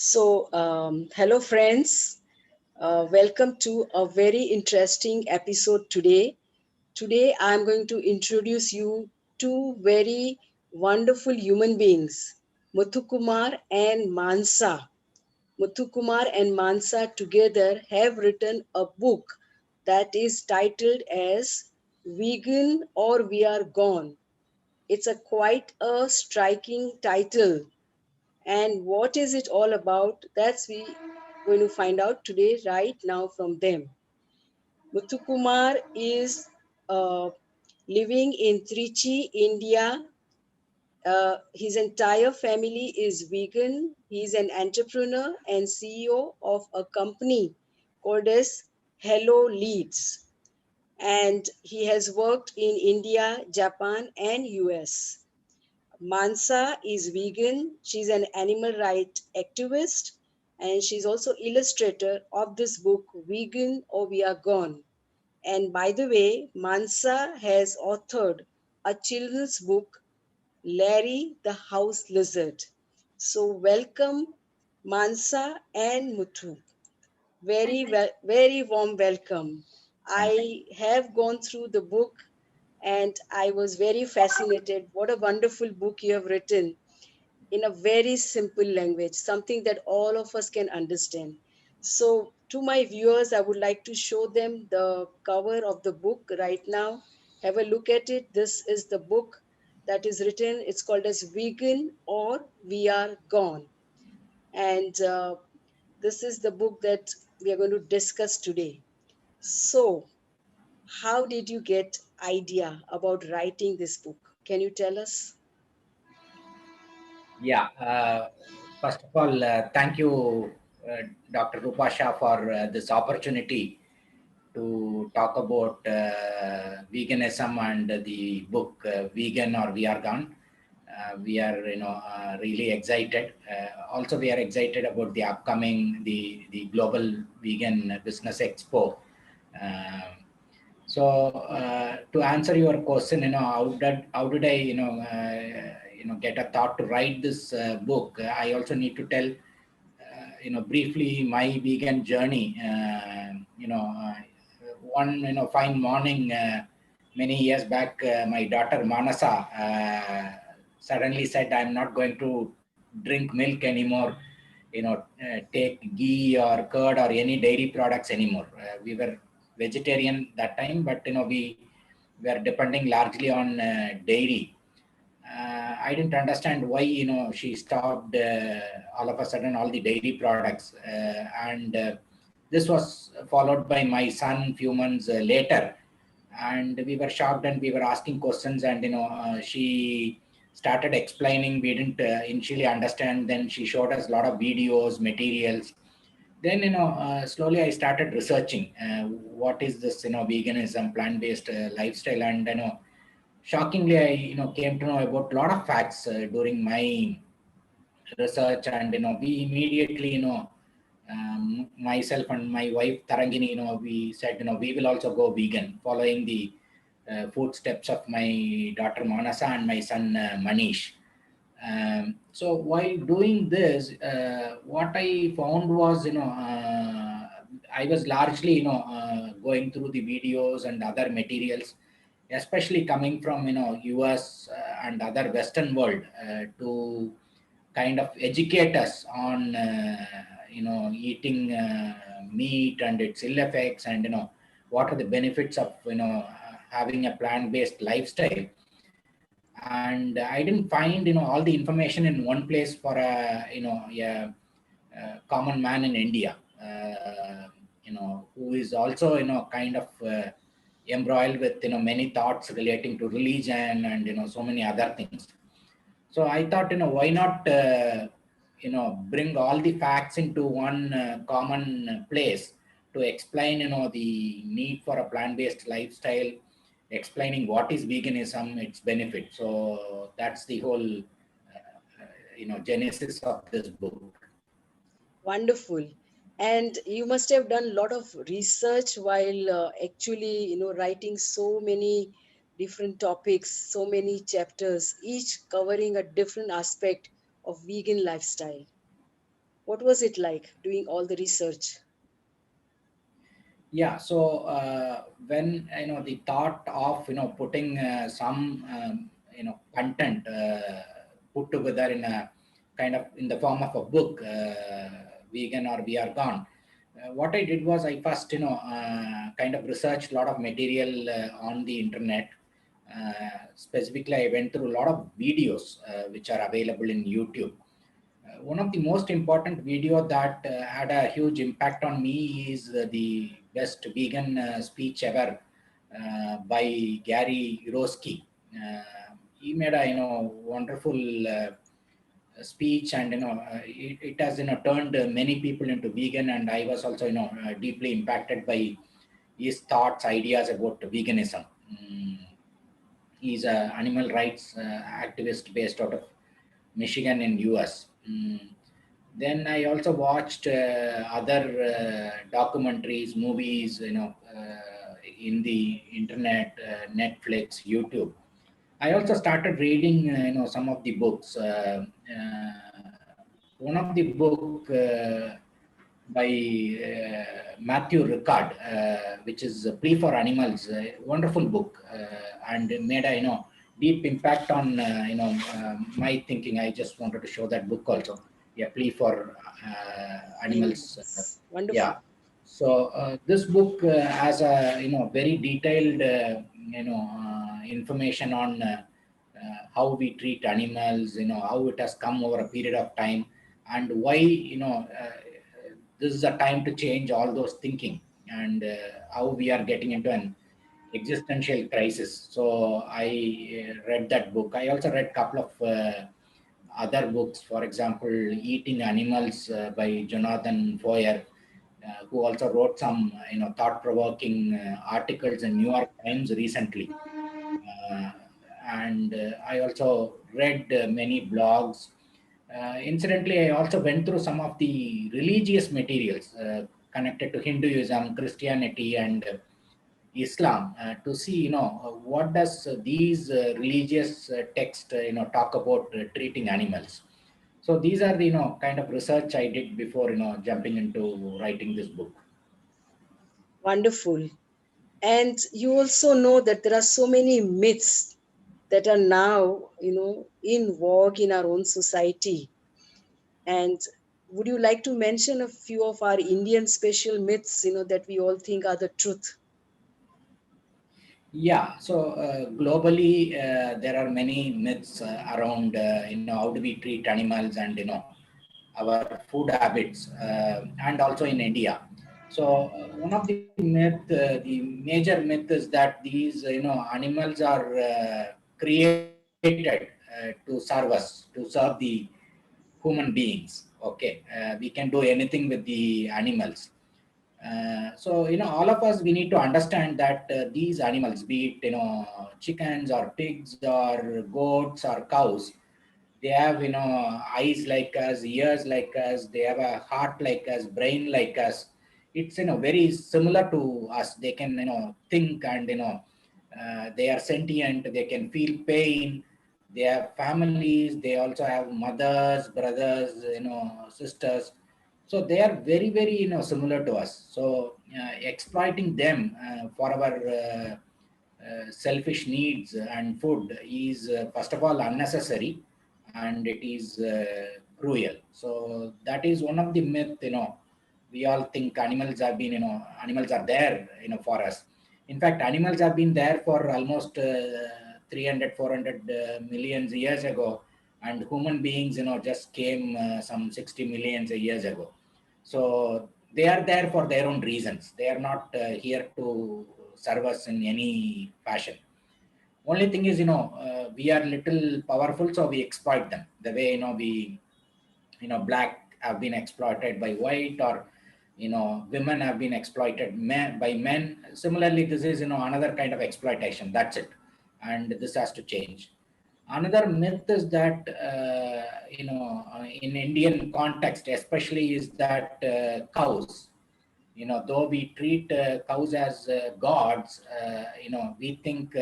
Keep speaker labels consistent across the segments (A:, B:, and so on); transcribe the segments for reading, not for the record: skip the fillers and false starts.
A: Hello friends. Welcome to a very interesting episode today. Today, I'm going to introduce you two very wonderful human beings, Muthukumar and Manasa. Muthukumar and Manasa together have written a book that is titled as Vegan or We Are Gone. It's a quite a striking title, and what is it all about? That's we going to find out today, right now, from them. Muthukumar is living in Trichy, India. His entire family is vegan. He's an entrepreneur and CEO of a company called as Hello Leads. And he has worked in India, Japan, and US. Mansa is vegan. She's an animal rights activist, and she's also illustrator of this book, Vegan or We Are Gone. And by the way, Mansa has authored a children's book, Larry the House Lizard. So welcome, Mansa and Muthu. Very warm welcome.
B: Thank you.
A: I have gone through the book and I was very fascinated. What a wonderful book you have written in a very simple language, something that all of us can understand. So, to my viewers, I would like to show them the cover of the book right now. Have a look at it. This is the book that is written. It's called as Vegan or We Are Gone. And this is the book that we are going to discuss today. So, how did you get idea about writing this book? Can you tell us?
B: Yeah. First of all, thank you, Dr. Rupa Shah, for this opportunity to talk about veganism and the book Vegan or We Are Gone. We are, really excited. Also, we are excited about the upcoming the Global Vegan Business Expo. Um to answer your question, how did I, get a thought to write this book? I also need to tell, briefly my vegan journey. One, fine morning, many years back, my daughter Manasa suddenly said, "I'm not going to drink milk anymore. Take ghee or curd or any dairy products anymore." We were vegetarian that time, but we were depending largely on dairy. I didn't understand why she stopped all of a sudden all the dairy products, and this was followed by my son few months later, and we were shocked and we were asking questions, and she started explaining. We didn't initially understand. Then she showed us a lot of videos, materials. Then slowly I started researching what is this veganism, plant-based lifestyle, and shockingly I came to know about a lot of facts during my research. And we immediately myself and my wife Tarangini, we said we will also go vegan, following the footsteps of my daughter Manasa and my son Manish. So while doing this, what I found was, I was largely, going through the videos and other materials, especially coming from, US and other Western world, to kind of educate us on, eating meat and its ill effects, and, what are the benefits of, having a plant-based lifestyle. And I didn't find all the information in one place for a common man in India, who is also kind of embroiled with many thoughts relating to religion and so many other things. So I thought, why not bring all the facts into one common place to explain the need for a plant-based lifestyle, explaining what is veganism, its benefit. So that's the whole genesis of this book.
A: Wonderful. And you must have done a lot of research while actually, writing so many different topics, so many chapters, each covering a different aspect of vegan lifestyle. What was it like doing all the research?
B: Yeah, so when the thought of putting some content put together in a kind of in the form of a book, vegan or we are gone. What I did was I first kind of researched a lot of material on the internet. Specifically, I went through a lot of videos which are available in YouTube. One of the most important video that had a huge impact on me is the best vegan speech ever by Gary Roski. He made a wonderful speech, and it has turned many people into vegan, and I was also deeply impacted by his thoughts, ideas about veganism. He's a animal rights activist based out of Michigan in US. Then I also watched other documentaries, movies, in the internet, Netflix, YouTube. I also started reading, some of the books. One of the book by Matthew Ricard, which is a Plea for Animals, wonderful book, and made a deep impact on my thinking. I just wanted to show that book also. Yeah, Plea for Animals.
A: Animals. Wonderful.
B: Yeah. So this book has a very detailed information on how we treat animals, how it has come over a period of time, and why this is a time to change all those thinking, and how we are getting into an existential crisis. So I read that book. I also read a couple of other books, for example, Eating Animals by Jonathan Foyer, who also wrote some thought-provoking articles in New York Times recently. Uh, and I also read many blogs. Incidentally, I also went through some of the religious materials connected to Hinduism, Christianity, and Islam to see, what does these religious texts, talk about treating animals. So these are the, kind of research I did before, jumping into writing this book.
A: Wonderful. And you also know that there are so many myths that are now, in vogue in our own society. And would you like to mention a few of our Indian special myths, that we all think are the truth?
B: Yeah, so globally, there are many myths around, how do we treat animals, and our food habits, and also in India. So one of the the major myth is that these, animals are created to serve us, to serve the human beings. Okay, we can do anything with the animals. So all of us, we need to understand that these animals, be it chickens or pigs or goats or cows, they have eyes like us, ears like us, they have a heart like us, brain like us. It's very similar to us. They can think, and they are sentient, they can feel pain, they have families, they also have mothers, brothers, sisters. So they are very, very similar to us. So exploiting them for our selfish needs and food is first of all unnecessary, and it is cruel. So that is one of the myth. We all think animals have been, animals are there, for us. In fact, animals have been there for almost 300, 400 millions years ago, and human beings, just came some 60 millions years ago. So they are there for their own reasons. They are not here to serve us in any fashion. Only thing is, we are little powerful, so we exploit them. The way we, black have been exploited by white, or women have been exploited by men. Similarly, this is another kind of exploitation. That's it, and this has to change. Another myth is that in Indian context, especially, is that cows, though we treat cows as gods, we think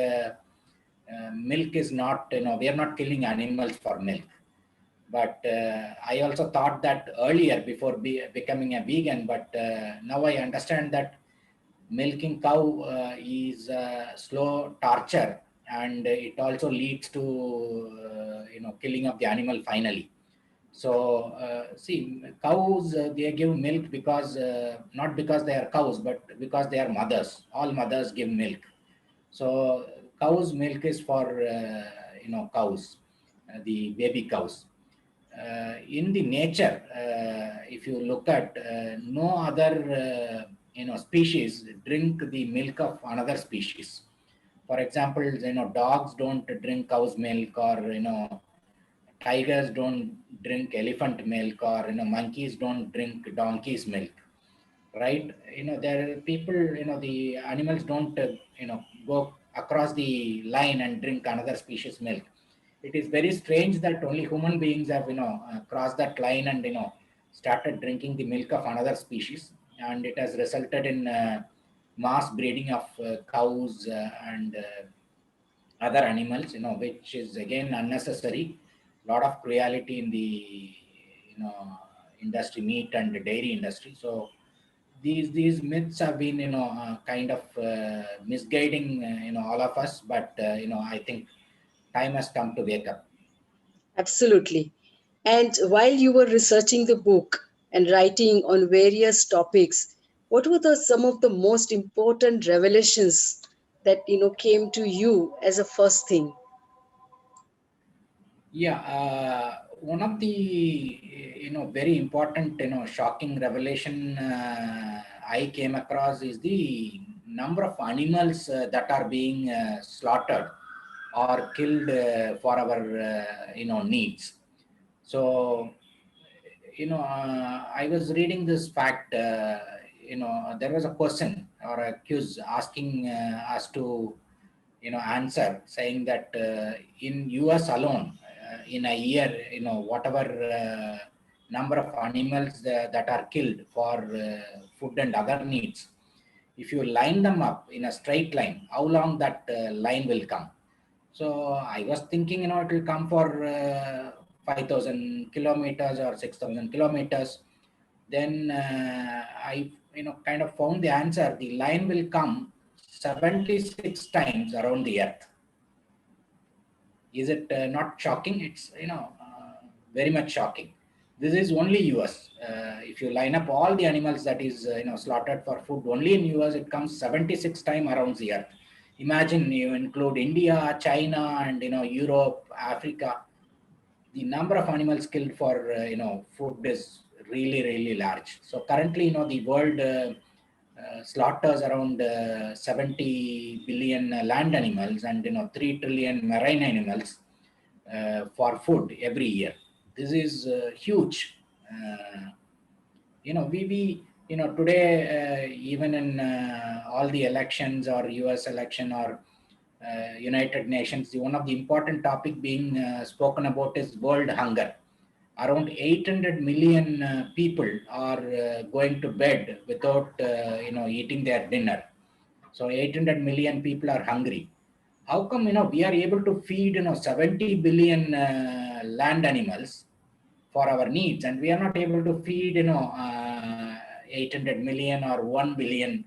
B: milk is not, we are not killing animals for milk. But I also thought that earlier before becoming a vegan, but now I understand that milking cow is slow torture, and it also leads to killing of the animal finally. So see, cows they give milk because not because they are cows, but because they are mothers. All mothers give milk. So cows' milk is for cows, the baby cows. In the nature, if you look at no other species drink the milk of another species. For example, dogs don't drink cow's milk, or tigers don't drink elephant milk, or monkeys don't drink donkey's milk, right? There are people, the animals don't go across the line and drink another species milk. It is very strange that only human beings have crossed that line and started drinking the milk of another species, and it has resulted in mass breeding of cows and other animals, which is again unnecessary. Lot of cruelty in the industry, meat and dairy industry. So these myths have been kind of misguiding all of us, but I think time has come to wake up.
A: Absolutely. And while you were researching the book and writing on various topics, what were some of the most important revelations that came to you as a first thing?
B: Yeah, one of the very important shocking revelation I came across is the number of animals that are being slaughtered or killed for our needs. So I was reading this fact. There was a question or a quiz asking us to answer, saying that in US alone, in a year, whatever number of animals that are killed for food and other needs, if you line them up in a straight line, how long that line will come. So I was thinking, it will come for 5,000 kilometers or 6,000 kilometers. Then I, kind of found the answer. The line will come 76 times around the earth. Is it not shocking? It's very much shocking. This is only US. If you line up all the animals that is slaughtered for food only in US, it comes 76 times around the earth. Imagine you include India, China, and Europe, Africa. The number of animals killed for food is really large. So currently, the world slaughters around 70 billion land animals and 3 trillion marine animals for food every year. This is huge. We today, even in all the elections or US election or United Nations, one of the important topic being spoken about is world hunger. Around 800 million people are going to bed without eating their dinner. So 800 million people are hungry. How come we are able to feed 70 billion land animals for our needs, and we are not able to feed 800 million or 1 billion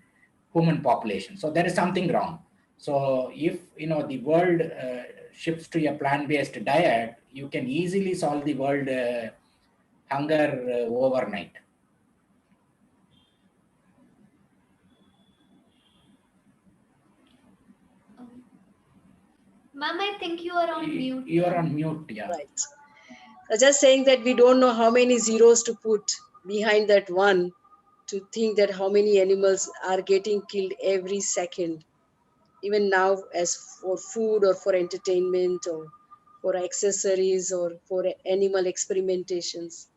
B: human population? So there is something wrong. So if the world shifts to a plant-based diet, you can easily solve the world hunger overnight.
C: Ma'am, I think you are on mute.
B: You are on mute, yeah.
A: Right. So just saying that we don't know how many zeros to put behind that one to think that how many animals are getting killed every second, even now, as for food or for entertainment or for accessories or for animal experimentations.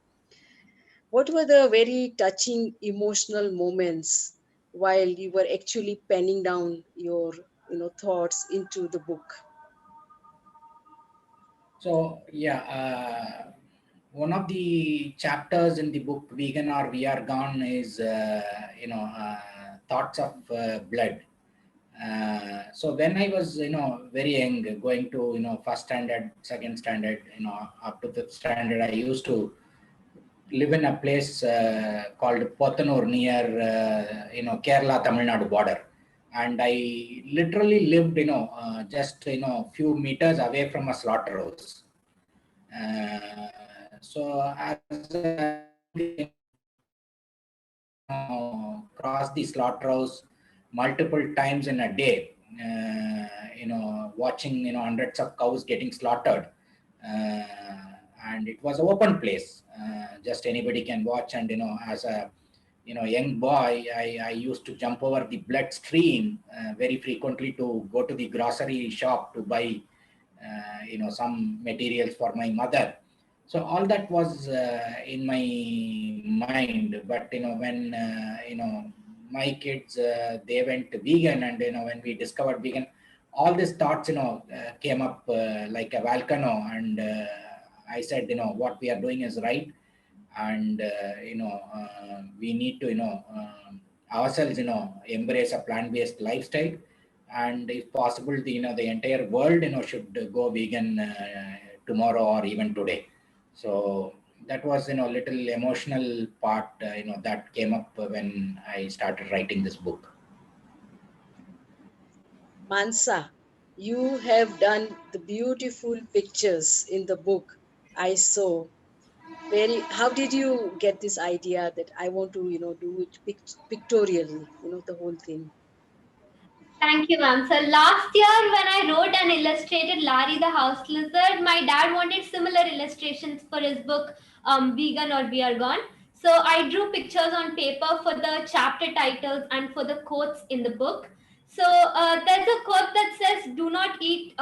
A: What were the very touching emotional moments while you were actually penning down your thoughts into the book?
B: So yeah, one of the chapters in the book "Vegan or We Are Gone" is thoughts of blood. So when I was, very young, going to, first standard, second standard, up to fifth standard, I used to live in a place called Pothanur near, Kerala, Tamil Nadu border. And I literally lived, just, few meters away from a slaughterhouse. So as cross the slaughterhouse multiple times in a day, watching, hundreds of cows getting slaughtered. And it was an open place. Just anybody can watch. And, as a, young boy, I used to jump over the blood stream very frequently to go to the grocery shop to buy, some materials for my mother. So all that was in my mind. But, when, my kids, they went vegan, and, when we discovered vegan, all these thoughts, came up like a volcano. And I said, what we are doing is right. And, we need to, ourselves, embrace a plant-based lifestyle. And if possible, the entire world, should go vegan tomorrow or even today. So that was, little emotional part, that came up when I started writing this book.
A: Mansa, you have done the beautiful pictures in the book I saw. How did you get this idea that I want to, do it pictorially, the whole thing?
C: Thank you, ma'am. So last year, when I wrote and illustrated Larry the House Lizard, my dad wanted similar illustrations for his book, Vegan or We Are Gone. So I drew pictures on paper for the chapter titles and for the quotes in the book. So there's a quote that says, "Do not eat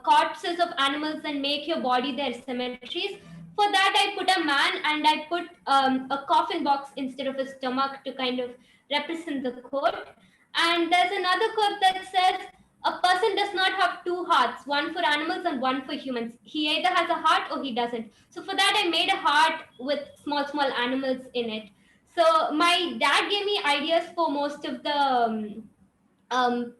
C: corpses of animals and make your body their cemeteries." For that, I put a man and I put a coffin box instead of a stomach to kind of represent the quote. And there's another quote that says, "A person does not have two hearts, one for animals and one for humans. He either has a heart or he doesn't." So for that, I made a heart with small, small animals in it. So my dad gave me ideas for most of the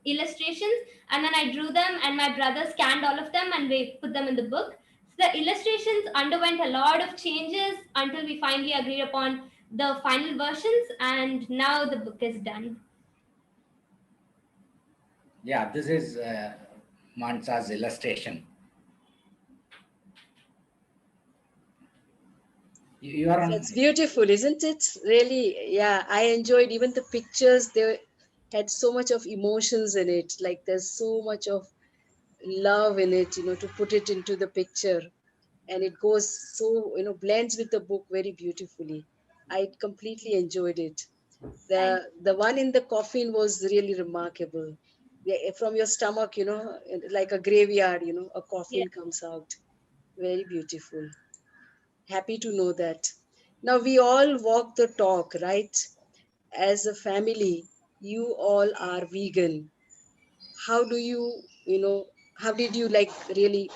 C: illustrations, and then I drew them, and my brother scanned all of them and we put them in the book. So the illustrations underwent a lot of changes until we finally agreed upon the final versions, and now the book is done.
B: Yeah, this is Mansa's illustration. You are
A: That's
B: on.
A: beautiful, isn't it? Really, yeah. I enjoyed even the pictures. They had so much of emotions in it. Like there's so much of love in it, to put it into the picture. And it goes so, blends with the book very beautifully. I completely enjoyed it.
C: Thank
A: The one in the coffin was really remarkable. Yeah, from your stomach, like a graveyard, a
C: you.
A: coffin comes out. Very beautiful. Happy to know that. Now we all walk the talk, right? As a family, you all are vegan. How do how did you like really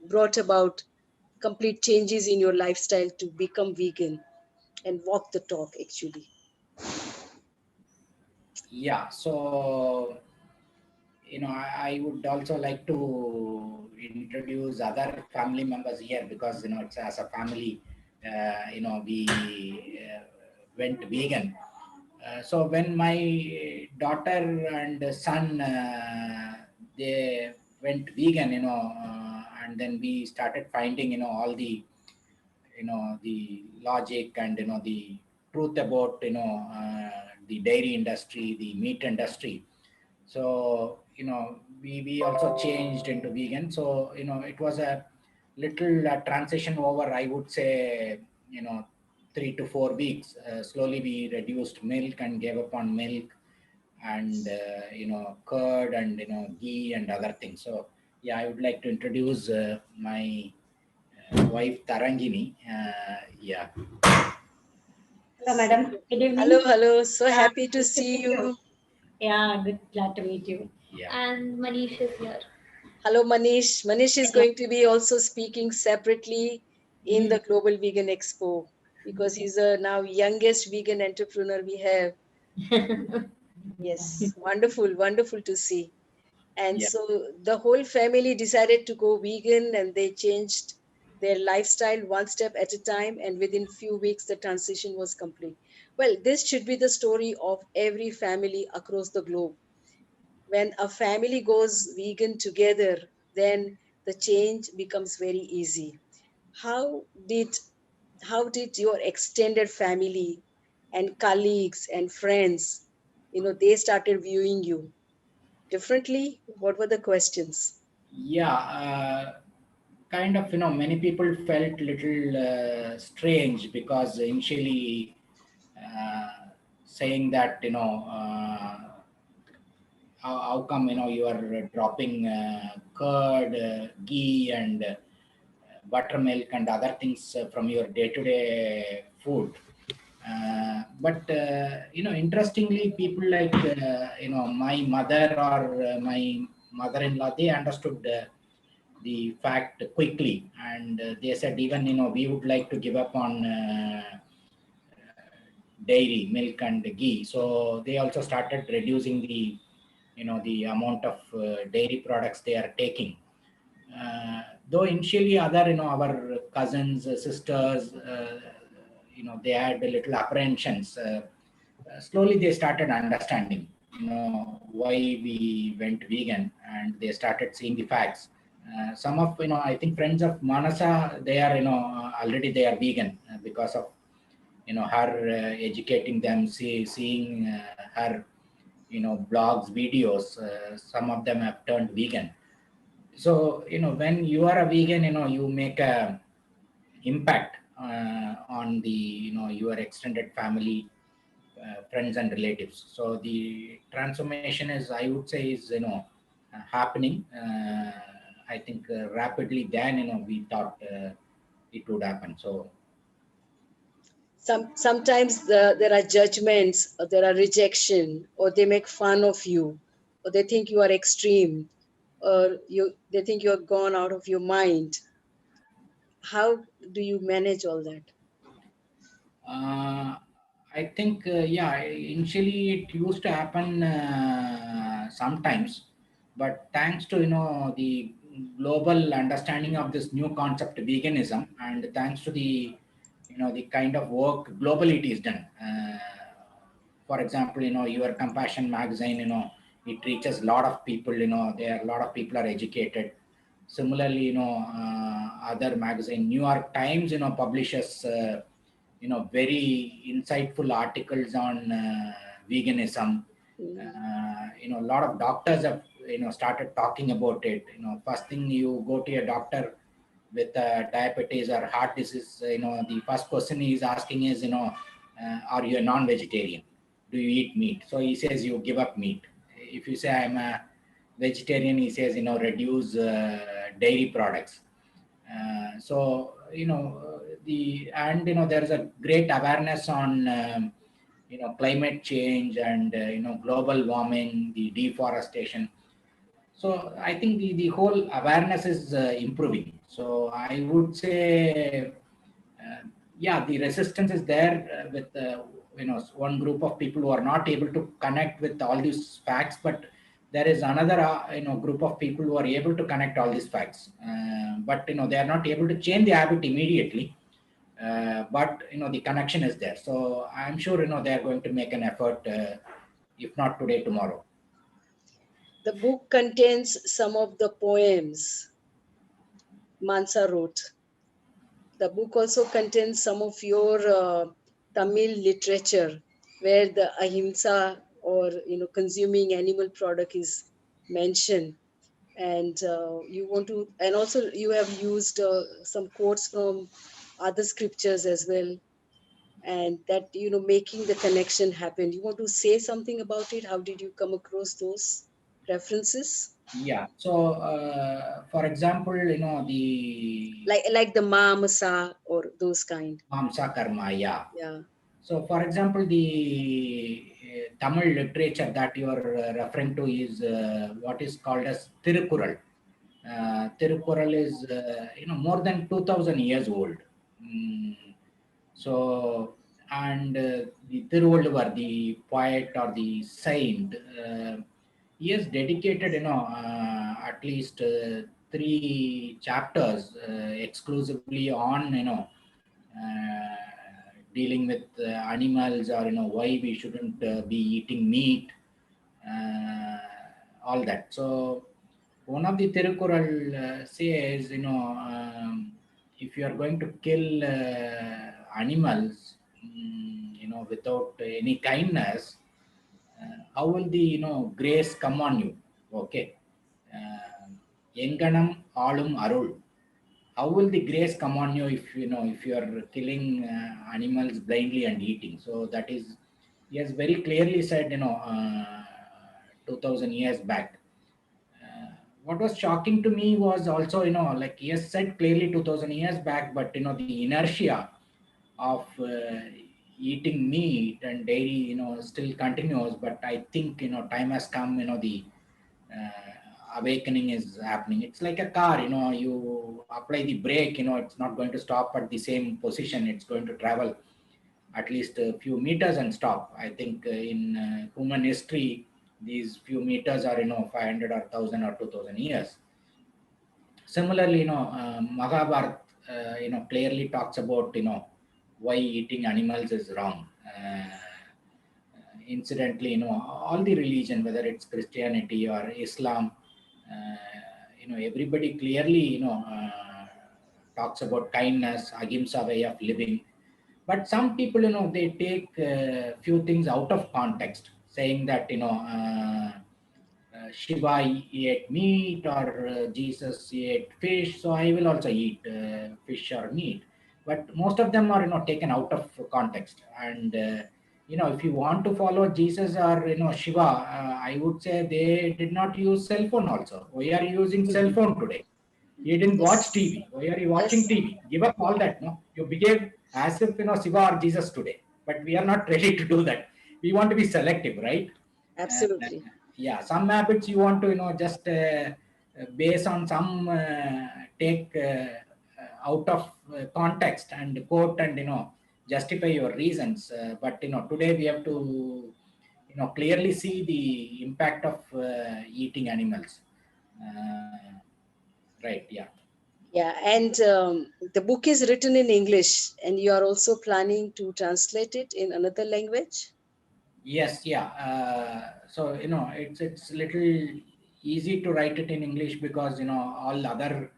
A: brought about complete changes in your lifestyle to become vegan and walk the talk actually?
B: Yeah, so, I would also like to introduce other family members here, because, it's as a family, we went vegan. So when my daughter and son, they went vegan, and then we started finding, all the, the logic and, the truth about, the dairy industry, the meat industry. So, we also changed into vegan. So, it was a little transition over, I would say, 3 to 4 weeks. Slowly we reduced milk and gave up on milk, and, curd and, ghee and other things. So yeah, I would like to introduce my wife Tarangini. Yeah.
D: Hello, madam. Good
A: Hello,
D: evening.
A: hello. So happy to
D: Nice to
A: see
D: meet you.
A: you.
D: Yeah, good. Glad to meet you.
B: Yeah.
C: And Manish is here.
A: Hello, Manish. Manish is
D: Yeah.
A: going to be also speaking separately in
D: Mm.
A: the Global Vegan Expo because he's a now youngest vegan entrepreneur we have. Yes, wonderful, wonderful to see. And
B: Yeah.
A: so the whole family decided to go vegan and they changed their lifestyle one step at a time. And within few weeks, the transition was complete. Well, this should be the story of every family across the globe. When a family goes vegan together, then the change becomes very easy. How did how did your extended family and colleagues and friends, they started viewing you differently? What were the questions?
B: Yeah, kind of, many people felt little strange because initially saying that, how come, you are dropping curd, ghee, and buttermilk and other things from your day-to-day food. But interestingly, people like my mother or my mother-in-law, they understood the fact quickly, and they said, even we would like to give up on dairy milk and ghee. So they also started reducing the amount of dairy products they are taking. Though initially other, our cousins, sisters, they had a little apprehensions. Slowly they started understanding, why we went vegan, and they started seeing the facts. Some of, I think friends of Manasa, they are, already they are vegan because of, her educating them, seeing her, blogs, videos. Some of them have turned vegan. So when you are a vegan, you make a impact on the, your extended family, friends and relatives. So the transformation is, I would say, is happening, I think, rapidly than we thought it would happen. So
A: Sometimes there are judgments, or there are rejection, or they make fun of you, or they think you are extreme, or they think you are gone out of your mind. How do you manage all that?
B: Uh, I think, yeah, initially it used to happen sometimes, but thanks to, the global understanding of this new concept veganism, and thanks to the, the kind of work globally it is done. For example, your Compassion magazine, it reaches a lot of people. There a lot of people are educated. Similarly, other magazine, New York Times, publishes very insightful articles on veganism.
A: Mm.
B: A lot of doctors have started talking about it. First thing, you go to a doctor with diabetes or heart disease, the first question he is asking is, are you a non-vegetarian? Do you eat meat? So he says you give up meat. If you say I'm a vegetarian, he says, reduce dairy products. So the and there is a great awareness on climate change and global warming, the deforestation. So I think the whole awareness is improving. So I would say, yeah, the resistance is there with one group of people who are not able to connect with all these facts, but there is another group of people who are able to connect all these facts. But they are not able to change the habit immediately. But the connection is there. So I'm sure they are going to make an effort, if not today, tomorrow.
A: The book contains some of the poems Mansa wrote. The book also contains some of your Tamil literature, where the ahimsa, or consuming animal product, is mentioned. And you want to, and also you have used some quotes from other scriptures as well, and that, making the connection happen. You want to say something about it? How did you come across those references?
B: Yeah. So, for example,
A: Like the Mamasa or those kind.
B: Mamsa Karma, yeah.
A: Yeah.
B: So, for example, the Tamil literature that you are referring to is what is called as Tirukural. Tirukural is, more than 2000 years old. Mm, so, and the Thiruvalluvar, the poet or the saint, he has dedicated, at least 3 chapters exclusively on, dealing with animals, or why we shouldn't be eating meat, uh, all that. So one of the Tirukural says, if you are going to kill animals, without any kindness, how will the grace come on you? Okay, Enganam alum arul. How will the grace come on you if if you are killing animals blindly and eating? So that is, he has very clearly said, 2000 years back. What was shocking to me was also, like he has said clearly 2000 years back, but the inertia of eating meat and dairy, still continues. But I think, time has come, the awakening is happening. It's like a car, you apply the brake, it's not going to stop at the same position. It's going to travel at least a few meters and stop. I think in human history, these few meters are 500 or 1000 or 2000 years. Similarly, Mahabharata clearly talks about why eating animals is wrong. Incidentally, all the religion, whether it's Christianity or Islam, everybody clearly talks about kindness, ahimsa way of living. But some people, they take few things out of context, saying that Shiva ate meat, or Jesus ate fish, so I will also eat fish or meat. But most of them are taken out of context. And if you want to follow Jesus or Shiva, I would say they did not use cell phone also. We are using cell phone today. You didn't watch
A: Yes.
B: TV. Why are you watching
A: Yes.
B: TV? Give up all that. No, you behave as if Shiva or Jesus today. But we are not ready to do that. We want to be selective, right? Uh,
A: Absolutely.
B: yeah, some habits you want to just base on some take out of context and quote and justify your reasons. But today we have to clearly see the impact of eating animals. Uh, right? Yeah.
A: Yeah, and the book is written in English, and you are also planning to translate it in another language?
B: Yes, yeah. So it's little easy to write it in English, because all other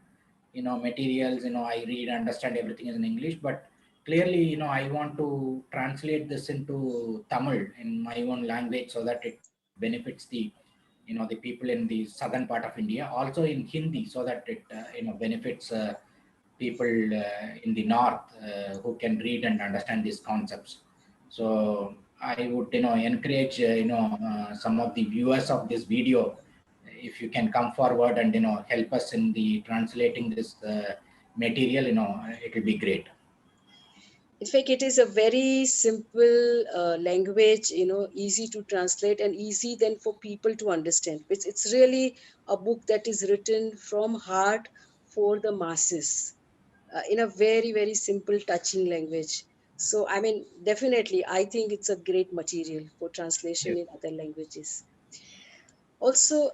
B: materials, I read, understand everything is in English. But clearly, I want to translate this into Tamil in my own language, so that it benefits the people in the southern part of India. Also in Hindi, so that it benefits people in the north who can read and understand these concepts. So I would encourage some of the viewers of this video, if you can come forward and help us in the translating this material, it will be great.
A: In fact, it is a very simple language, easy to translate and easy then for people to understand. It's really a book that is written from heart for the masses in a very, very simple, touching language. So, I mean, definitely, I think it's a great material for translation
B: Yes.
A: in other languages. Also,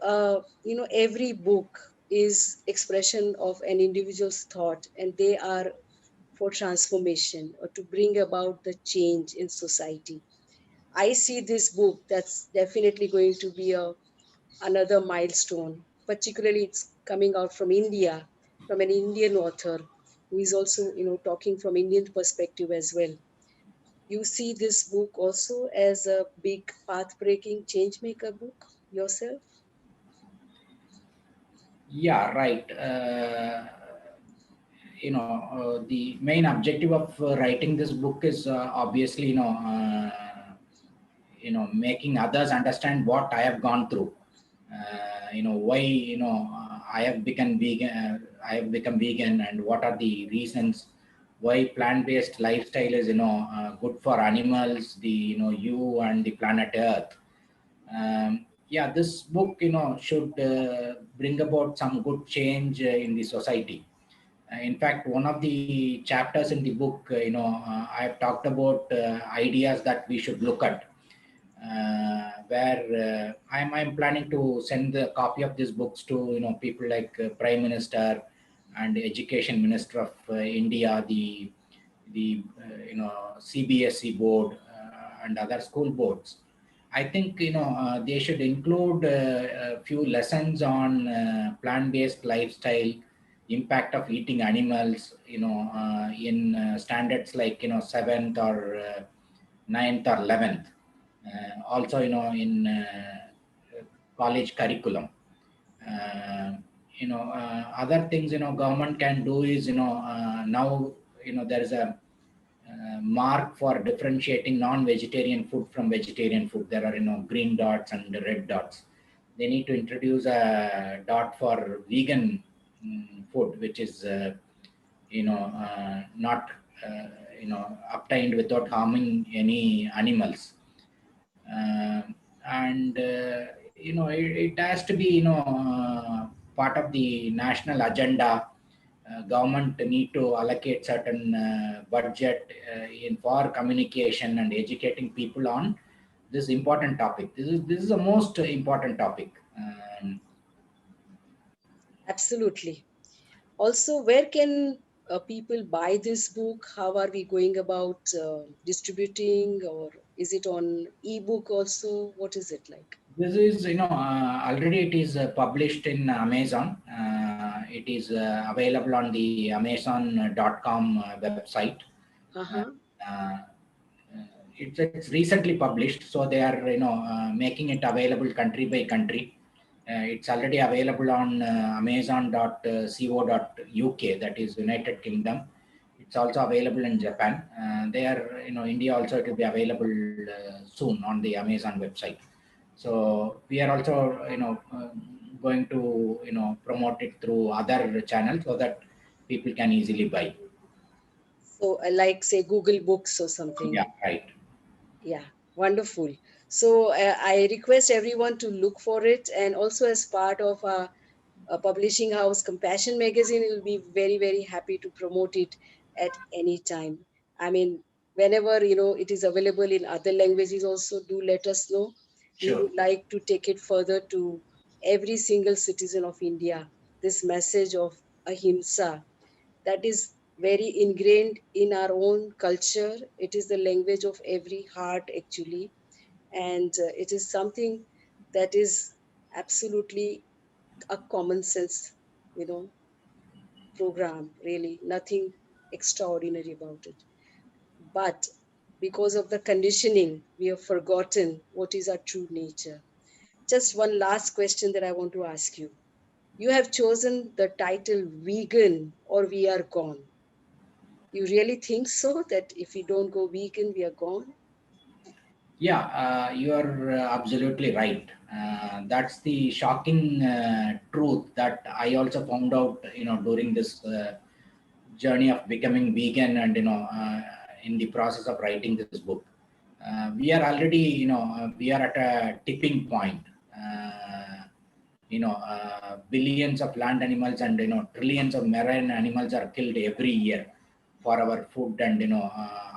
A: every book is expression of an individual's thought, and they are for transformation or to bring about the change in society. I see this book that's definitely going to be another milestone. Particularly, it's coming out from India, from an Indian author who is also, talking from Indian perspective as well. You see this book also as a big path-breaking change maker book yourself?
B: Yeah, right. The main objective of writing this book is obviously making others understand what I have gone through. Why I have become vegan. I have become vegan, and what are the reasons why plant-based lifestyle is good for animals, the you and the planet Earth. Yeah, this book should bring about some good change in the society. In fact, one of the chapters in the book, I've talked about ideas that we should look at. Where I'm planning to send the copy of these books to people like Prime Minister and Education Minister of India, the CBSE board and other school boards. I think they should include a few lessons on plant-based lifestyle, impact of eating animals, in standards like seventh or ninth or 11th. Also, in college curriculum. Uh, Other things government can do is now there is a mark for differentiating non-vegetarian food from vegetarian food. There are green dots and red dots. They need to introduce a dot for vegan food, which is not obtained without harming any animals. And it has to be part of the national agenda. Government need to allocate certain budget in for communication and educating people on this important topic. This is the most important topic.
A: Absolutely. Also, where can people buy this book? How are we going about distributing, or is it on ebook also? What is it like?
B: This is already it is published in Amazon. It is available on the Amazon.com website. Uh,
A: Uh-huh.
B: uh, it's recently published, so they are making it available country by country. It's already available on Amazon.co.uk, that is United Kingdom. It's also available in Japan. They are India also, it will be available soon on the Amazon website. So we are also going to promote it through other channels so that people can easily buy.
A: So, like say Google Books or something.
B: Yeah, right.
A: Yeah, wonderful. So I request everyone to look for it, and also as part of a publishing house, Compassion Magazine will be very, very happy to promote it at any time. I mean, whenever it is available in other languages, also do let us know. We
B: Sure.
A: would like to take it further to every single citizen of India. This message of ahimsa, that is very ingrained in our own culture. It is the language of every heart, actually. And it is something that is absolutely a common sense, you know, program, really. Nothing extraordinary about it. But because of the conditioning, we have forgotten what is our true nature. Just one last question that I want to ask you. You have chosen the title Vegan or We Are Gone. You really think so that if we don't go vegan, we are gone?
B: Yeah, you are absolutely right. That's the shocking truth that I also found out, during this journey of becoming vegan and, in the process of writing this book. We are already, we are at a tipping point. Billions of land animals and, trillions of marine animals are killed every year for our food and,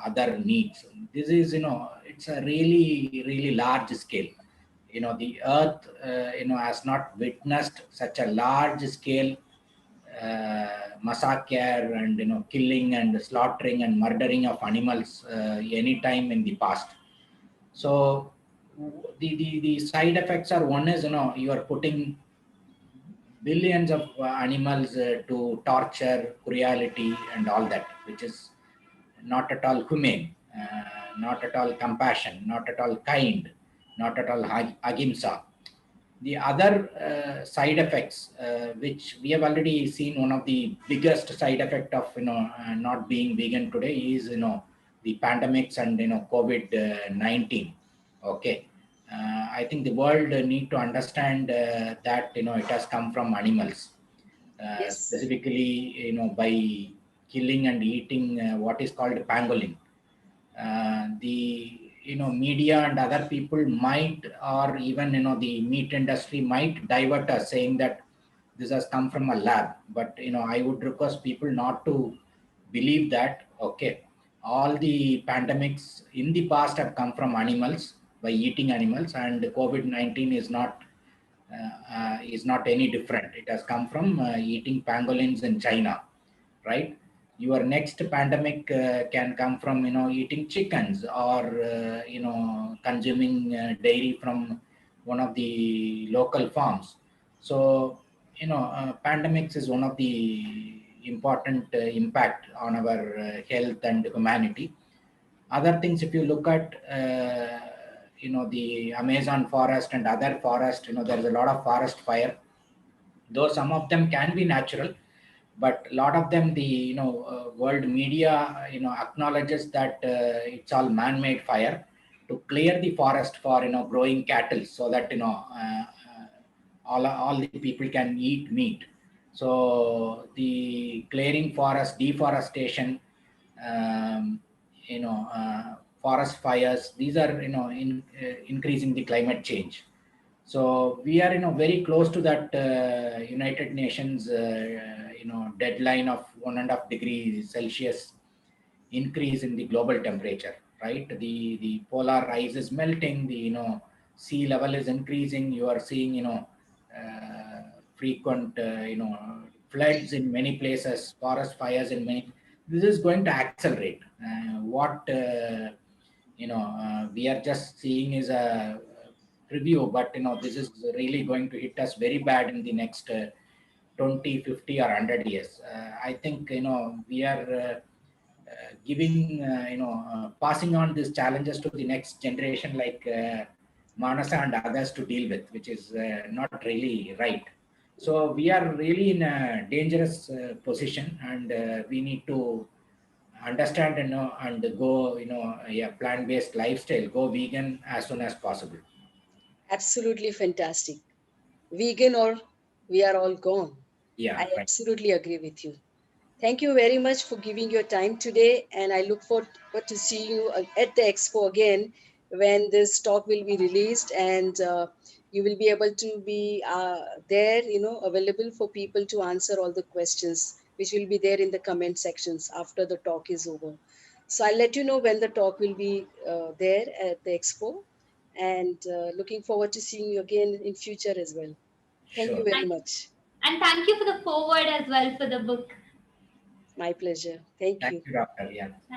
B: other needs. This is, it's a really, really large scale. The earth, has not witnessed such a large scale massacre and killing and slaughtering and murdering of animals any time in the past. So the side effects are, one is you are putting billions of animals to torture, cruelty, and all that, which is not at all humane, not at all compassion, not at all kind, not at all ahimsa. The other side effects, which we have already seen, one of the biggest side effect of not being vegan today is the pandemics and COVID-19. Okay, I think the world need to understand that it has come from animals,
A: Yes.
B: specifically by killing and eating what is called pangolin. The media and other people might, or even the meat industry might divert us, saying that this has come from a lab. But I would request people not to believe that. Okay, all the pandemics in the past have come from animals, by eating animals, and COVID-19 is not any different. It has come from eating pangolins in China, right? Your next pandemic can come from eating chickens, or consuming dairy from one of the local farms. So pandemics is one of the important impact on our health and humanity. Other things, if you look at the Amazon forest and other forest, there's a lot of forest fire, though some of them can be natural, but a lot of them, the world media acknowledges that it's all man-made fire to clear the forest for growing cattle, so that all the people can eat meat. So the clearing forest, deforestation, um, forest fires, these are increasing the climate change. So we are very close to that United Nations deadline of 1.5 degrees Celsius increase in the global temperature, right? The polar ice is melting, the sea level is increasing. You are seeing frequent floods in many places, forest fires in many. This is going to accelerate. What we are just seeing is a preview, but this is really going to hit us very bad in the next 20, 50 or 100 years. I think we are giving passing on these challenges to the next generation, like Manasa and others, to deal with, which is not really right. So we are really in a dangerous position, and we need to understand and go a plant-based lifestyle, go vegan as soon as possible.
A: Absolutely fantastic. Vegan or we are all gone.
B: Yeah,
A: I
B: right.
A: absolutely agree with you. Thank you very much for giving your time today, and I look forward to see you at the expo again when this talk will be released, and you will be able to be there, available for people to answer all the questions, which will be there in the comment sections after the talk is over. So I'll let you know when the talk will be there at the expo, and looking forward to seeing you again in future as well. Thank you
B: Sure.
A: very much.
C: And thank you for the forward as well for the book.
A: My pleasure. Thank
B: Thank
A: you.
B: you, doctor. Yeah.
C: Thank you.